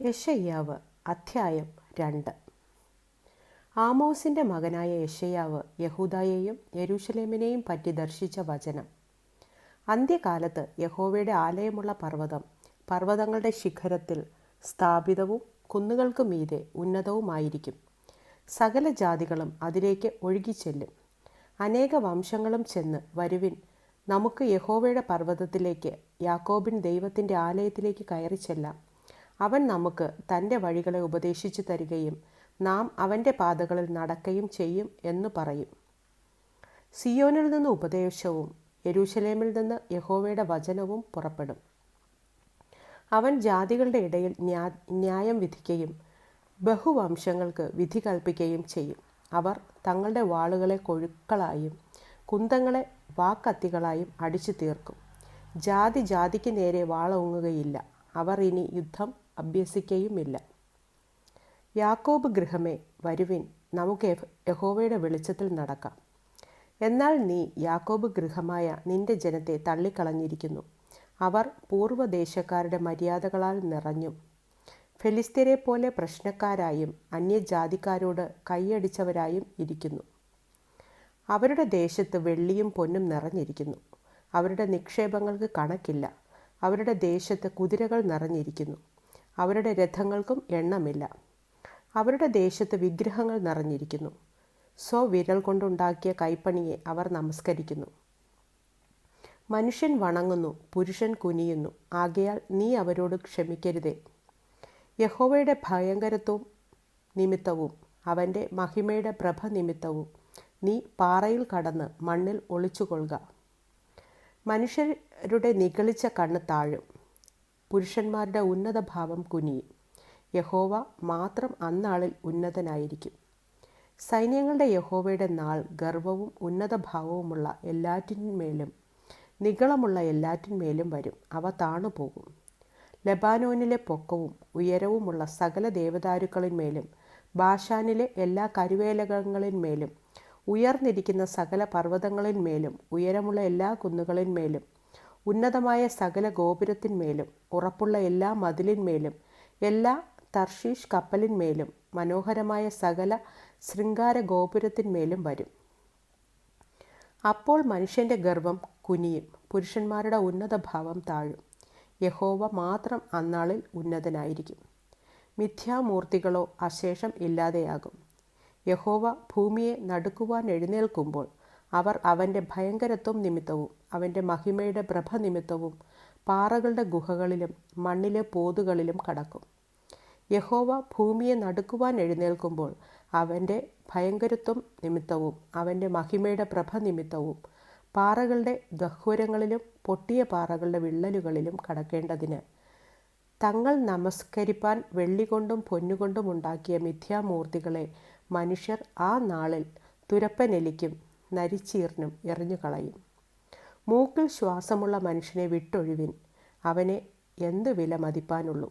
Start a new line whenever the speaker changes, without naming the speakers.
യെശയ്യാവ് അധ്യായം 2. ആമോസിൻ്റെ മകനായ യെശയ്യാവ് യഹൂദയെയും യെരൂശലേമിനെയും പറ്റി ദർശിച്ച വചനം. അന്ത്യകാലത്ത് യഹോവയുടെ ആലയമുള്ള പർവ്വതം പർവ്വതങ്ങളുടെ ശിഖരത്തിൽ സ്ഥാപിതവും കുന്നുകൾക്ക് മീതെ ഉന്നതവുമായിരിക്കും. സകല ജാതികളും അതിലേക്ക് ഒഴുകിച്ചെല്ലും. അനേക വംശങ്ങളും ചെന്ന്, വരുവിൻ, നമുക്ക് യഹോവയുടെ പർവ്വതത്തിലേക്ക്, യാക്കോബിൻ ദൈവത്തിൻ്റെ ആലയത്തിലേക്ക് കയറി ചെല്ലാം. അവൻ നമുക്ക് തൻ്റെ വഴികളെ ഉപദേശിച്ചു തരികയും നാം അവൻ്റെ പാതകളിൽ നടക്കുകയും ചെയ്യും എന്നു പറയും. സിയോനിൽ നിന്ന് ഉപദേശവും യെരൂശലേമിൽ നിന്ന് യഹോവയുടെ വചനവും പുറപ്പെടും. അവൻ ജാതികളുടെ ഇടയിൽ ന്യായം വിധിക്കുകയും ബഹുവംശങ്ങൾക്ക് വിധി കൽപ്പിക്കുകയും ചെയ്യും. അവർ തങ്ങളുടെ വാളുകളെ കൊഴുക്കളായും കുന്തങ്ങളെ വാക്കത്തികളായും അടിച്ചു തീർക്കും. ജാതി ജാതിക്ക് നേരെ വാളോങ്ങുകയില്ല. അവർ ഇനി യുദ്ധം അഭ്യസിക്കുകയുമില്ല. യാക്കോബ് ഗൃഹമേ, വരുവിൻ, നമുക്ക് യഹോവയുടെ വെളിച്ചത്തിൽ നടക്കാം. എന്നാൽ നീ, യാക്കോബ് ഗൃഹമായ നിന്റെ ജനത്തെ തള്ളിക്കളഞ്ഞിരിക്കുന്നു. അവർ പൂർവ്വദേശക്കാരുടെ മര്യാദകളാൽ നിറഞ്ഞും ഫെലിസ്ത്യരെ പോലെ പ്രശ്നക്കാരായും അന്യജാതിക്കാരോട് കൈയടിച്ചവരായും ഇരിക്കുന്നു. അവരുടെ ദേശത്ത് വെള്ളിയും പൊന്നും നിറഞ്ഞിരിക്കുന്നു. അവരുടെ നിക്ഷേപങ്ങൾക്ക് കണക്കില്ല. അവരുടെ ദേശത്ത് കുതിരകൾ നിറഞ്ഞിരിക്കുന്നു. അവരുടെ രഥങ്ങൾക്കും എണ്ണമില്ല. അവരുടെ ദേശത്ത് വിഗ്രഹങ്ങൾ നിറഞ്ഞിരിക്കുന്നു. സ്വവിരൽ കൊണ്ടുണ്ടാക്കിയ കൈപ്പണിയെ അവർ നമസ്കരിക്കുന്നു. മനുഷ്യൻ വണങ്ങുന്നു, പുരുഷൻ കുനിയുന്നു. ആകയാൽ നീ അവരോട് ക്ഷമിക്കരുതേ. യഹോവയുടെ ഭയങ്കരത്വം നിമിത്തവും അവൻ്റെ മഹിമയുടെ പ്രഭ നിമിത്തവും നീ പാറയിൽ കടന്ന് മണ്ണിൽ ഒളിച്ചുകൊള്ളുക. മനുഷ്യരുടെ നിഗളിച്ച കണ്ണ് താഴും. പുരുഷന്മാരുടെ ഉന്നതഭാവം കുനിയും. യഹോവ മാത്രം അന്നാളിൽ ഉന്നതനായിരിക്കും. സൈന്യങ്ങളുടെ യഹോവയുടെ നാൾ ഗർവവും ഉന്നതഭാവവുമുള്ള എല്ലാറ്റിന്മേലും നിഗളമുള്ള എല്ലാറ്റിന്മേലും വരും. അവ താണുപോകും. ലെബാനോനിലെ പൊക്കവും ഉയരവുമുള്ള സകല ദേവദാരുക്കളിന്മേലും ബാശാനിലെ എല്ലാ കരുവേലകങ്ങളിന്മേലും ഉയർന്നിരിക്കുന്ന സകല പർവ്വതങ്ങളിന്മേലും ഉയരമുള്ള എല്ലാ കുന്നുകളിന്മേലും ഉന്നതമായ സകല ഗോപുരത്തിന്മേലും ഉറപ്പുള്ള എല്ലാ മതിലിന്മേലും എല്ലാ തർഷീഷ് കപ്പലിന്മേലും മനോഹരമായ സകല ശൃംഗാര ഗോപുരത്തിന്മേലും വരും. അപ്പോൾ മനുഷ്യൻ്റെ ഗർവം കുനിയും, പുരുഷന്മാരുടെ ഉന്നതഭാവം താഴും. യഹോവ മാത്രം അന്നാളിൽ ഉന്നതനായിരിക്കും. മിഥ്യാമൂർത്തികളോ അശേഷം ഇല്ലാതെയാകും. യഹോവ ഭൂമിയെ നടുക്കുവാൻ എഴുന്നേൽക്കുമ്പോൾ അവർ അവൻ്റെ ഭയങ്കരത്വം നിമിത്തവും അവൻ്റെ മഹിമയുടെ പ്രഭ നിമിത്തവും പാറകളുടെ ഗുഹകളിലും മണ്ണിലെ പോതുകളിലും കടക്കും. യഹോവ ഭൂമിയെ നടുക്കുവാൻ എഴുന്നേൽക്കുമ്പോൾ അവൻ്റെ ഭയങ്കരത്വം നിമിത്തവും അവൻ്റെ മഹിമയുടെ പ്രഭ നിമിത്തവും പാറകളുടെ ഗഹ്വരങ്ങളിലും പൊട്ടിയ പാറകളുടെ വിള്ളലുകളിലും കടക്കേണ്ടതിന് തങ്ങൾ നമസ്കരിപ്പാൻ വെള്ളികൊണ്ടും പൊന്നുകൊണ്ടും ഉണ്ടാക്കിയ മിഥ്യാമൂർത്തികളെ മനുഷ്യർ ആ നാളിൽ തുരപ്പനെലിക്കും നരിച്ചീറിനും എറിഞ്ഞുകളയും. മൂക്കിൽ ശ്വാസമുള്ള മനുഷ്യനെ വിട്ടൊഴിവിൻ. അവനെ എന്ത് വില മതിപ്പാനുള്ളൂ?